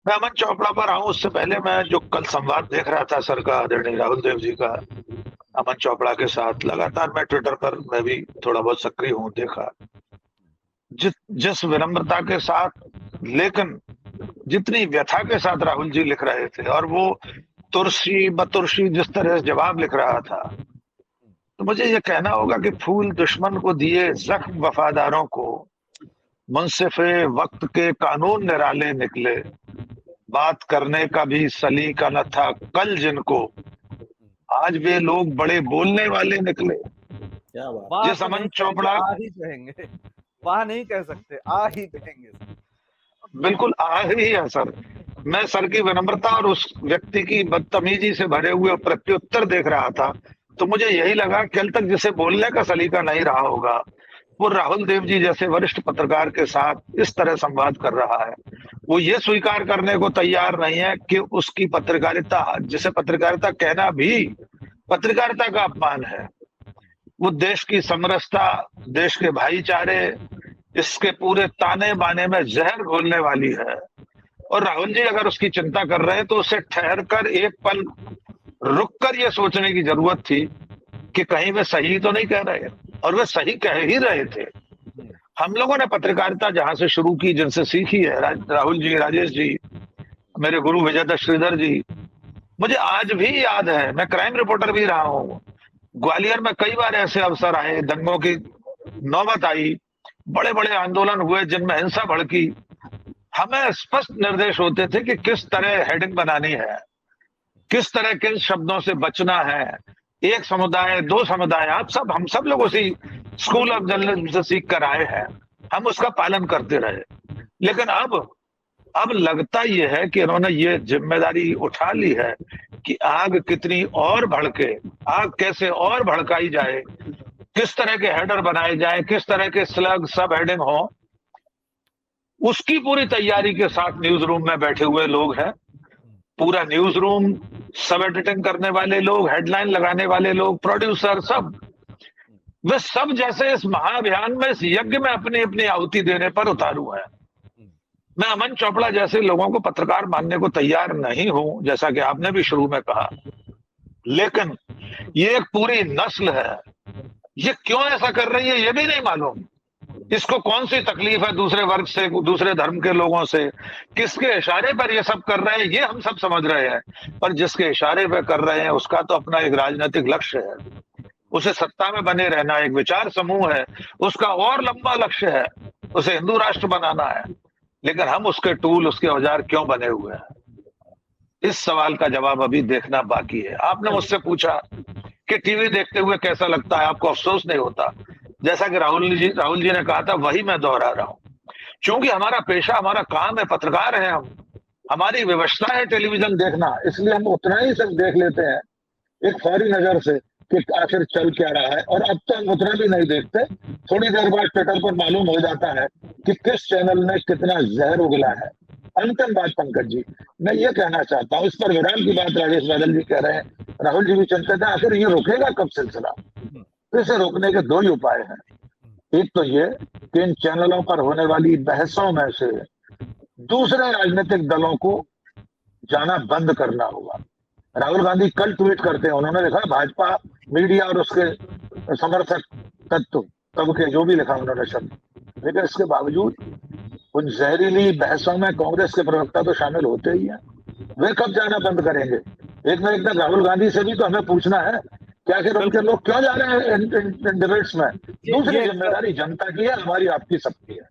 मैं अमन चोपड़ा पर आऊं उससे पहले मैं जो कल संवाद देख रहा था सर का, आदरणीय राहुल देव जी का अमन चोपड़ा के साथ, लगातार मैं ट्विटर पर मैं भी थोड़ा बहुत सक्रिय हूं, देखा जिस विनम्रता के साथ, लेकिन जितनी व्यथा के साथ राहुल जी लिख रहे थे, और वो तुरसी बतुरसी जिस तरह से जवाब लिख रहा था, तो मुझे ये कहना होगा कि फूल दुश्मन को दिए, जख्म वफादारों को, मुंसिफे वक्त के कानून निराले निकले, बात करने का भी सलीका न था कल जिनको, आज वे लोग बड़े बोलने वाले निकले। क्या बात। वाह जिस तो अमन नहीं कहेंगे, चोपड़ा, आ ही कहेंगे। वाह नहीं कह सकते, आ ही कहेंगे। बिल्कुल आ ही है सर। मैं सर की विनम्रता और उस व्यक्ति की बदतमीजी से भरे हुए प्रत्युत्तर देख रहा था, तो मुझे यही लगा कल तक जिसे बोलने का सलीका नहीं रहा होगा, वो राहुल देव जी जैसे वरिष्ठ पत्रकार के साथ इस तरह संवाद कर रहा है। वो ये स्वीकार करने को तैयार नहीं है कि उसकी पत्रकारिता, जिसे पत्रकारिता कहना भी पत्रकारिता का अपमान है, वो देश की समरसता, देश के भाईचारे, इसके पूरे ताने बाने में जहर घोलने वाली है। और राहुल जी अगर उसकी चिंता कर रहे हैं तो उसे ठहर कर एक पल रुक कर यह सोचने की जरूरत थी कि कहीं वे सही तो नहीं कह रहे, और वे सही कह ही रहे थे। हम लोगों ने पत्रकारिता जहां से शुरू की, जिनसे सीखी है, राहुल जी, राजेश जी, मेरे गुरु विजयदत्त श्रीधर जी, मुझे आज भी याद है, मैं क्राइम रिपोर्टर भी रहा हूं। ग्वालियर में कई बार ऐसे अवसर आए, दंगों की नौबत आई, बड़े बड़े आंदोलन हुए जिनमें हिंसा भड़की। हमें स्पष्ट निर्देश होते थे कि किस तरह हेडिंग बनानी है, किस तरह किन शब्दों से बचना है। एक समुदाय, दो समुदाय, आप सब, हम सब लोग उसी स्कूल ऑफ जर्नलिज्म से सीख कर आए हैं, हम उसका पालन करते रहे। लेकिन अब लगता यह है कि इन्होंने ये जिम्मेदारी उठा ली है कि आग कितनी और भड़के, आग कैसे और भड़काई जाए, किस तरह के हेडर बनाए जाए, किस तरह के स्लग सब हेडिंग हो, उसकी पूरी तैयारी के साथ न्यूज रूम में बैठे हुए लोग हैं। पूरा न्यूज रूम, सब एडिटिंग करने वाले लोग, हेडलाइन लगाने वाले लोग, प्रोड्यूसर, सब, वे सब जैसे इस महाअभियान में, इस यज्ञ में अपनी अपनी आहुति देने पर उतारू है। मैं अमन चोपड़ा जैसे लोगों को पत्रकार मानने को तैयार नहीं हूं, जैसा कि आपने भी शुरू में कहा, लेकिन ये एक पूरी नस्ल है। ये क्यों ऐसा कर रही है ये भी नहीं मालूम। इसको कौन सी तकलीफ है दूसरे वर्ग से, दूसरे धर्म के लोगों से, किसके इशारे पर ये सब कर रहे हैं, ये हम सब समझ रहे हैं। पर जिसके इशारे पर कर रहे हैं उसका तो अपना एक राजनीतिक लक्ष्य है, उसे सत्ता में बने रहना, एक विचार समूह है, उसका और लंबा लक्ष्य है, उसे हिंदू राष्ट्र बनाना है। लेकिन हम उसके टूल, उसके औजार क्यों बने हुए हैं, इस सवाल का जवाब अभी देखना बाकी है। आपने मुझसे पूछा कि टीवी देखते हुए कैसा लगता है, आपको अफसोस नहीं होता? जैसा कि राहुल जी ने कहा था, वही मैं दोहरा रहा हूं। क्योंकि हमारा पेशा, हमारा काम है, पत्रकार है हम, हमारी व्यवस्था है टेलीविजन देखना, इसलिए हम उतना ही सब देख लेते हैं एक फौरी नजर से कि आखिर चल क्या रहा है। और अब तो हम उतना भी नहीं देखते, थोड़ी देर बाद ट्विटर पर मालूम हो जाता है कि किस चैनल ने कितना जहर उगला है। अंतिम बात पंकज जी, मैं ये कहना चाहता हूँ, इस पर विराम की बात राजेश बादल जी कह रहे हैं, राहुल जी भी चिंतित है, आखिर ये रुकेगा कब सिलसिला? तो इसे रोकने के दो ही उपाय हैं। एक तो ये कि इन चैनलों पर होने वाली बहसों में से दूसरे राजनीतिक दलों को जाना बंद करना होगा। राहुल गांधी कल ट्वीट करते हैं, उन्होंने लिखा भाजपा मीडिया और उसके समर्थक तत्व, तब के जो भी लिखा उन्होंने शब्द, लेकिन इसके बावजूद उन जहरीली बहसों में कांग्रेस के प्रवक्ता तो शामिल होते ही हैं। वे कब जाना बंद करेंगे? एक ना एक दिन राहुल गांधी से भी तो हमें पूछना है कि आखिर उनके लोग क्यों जा रहे हैं इन डिबेट्स में। दूसरी जिम्मेदारी जनता की है, हमारी आपकी सबकी है।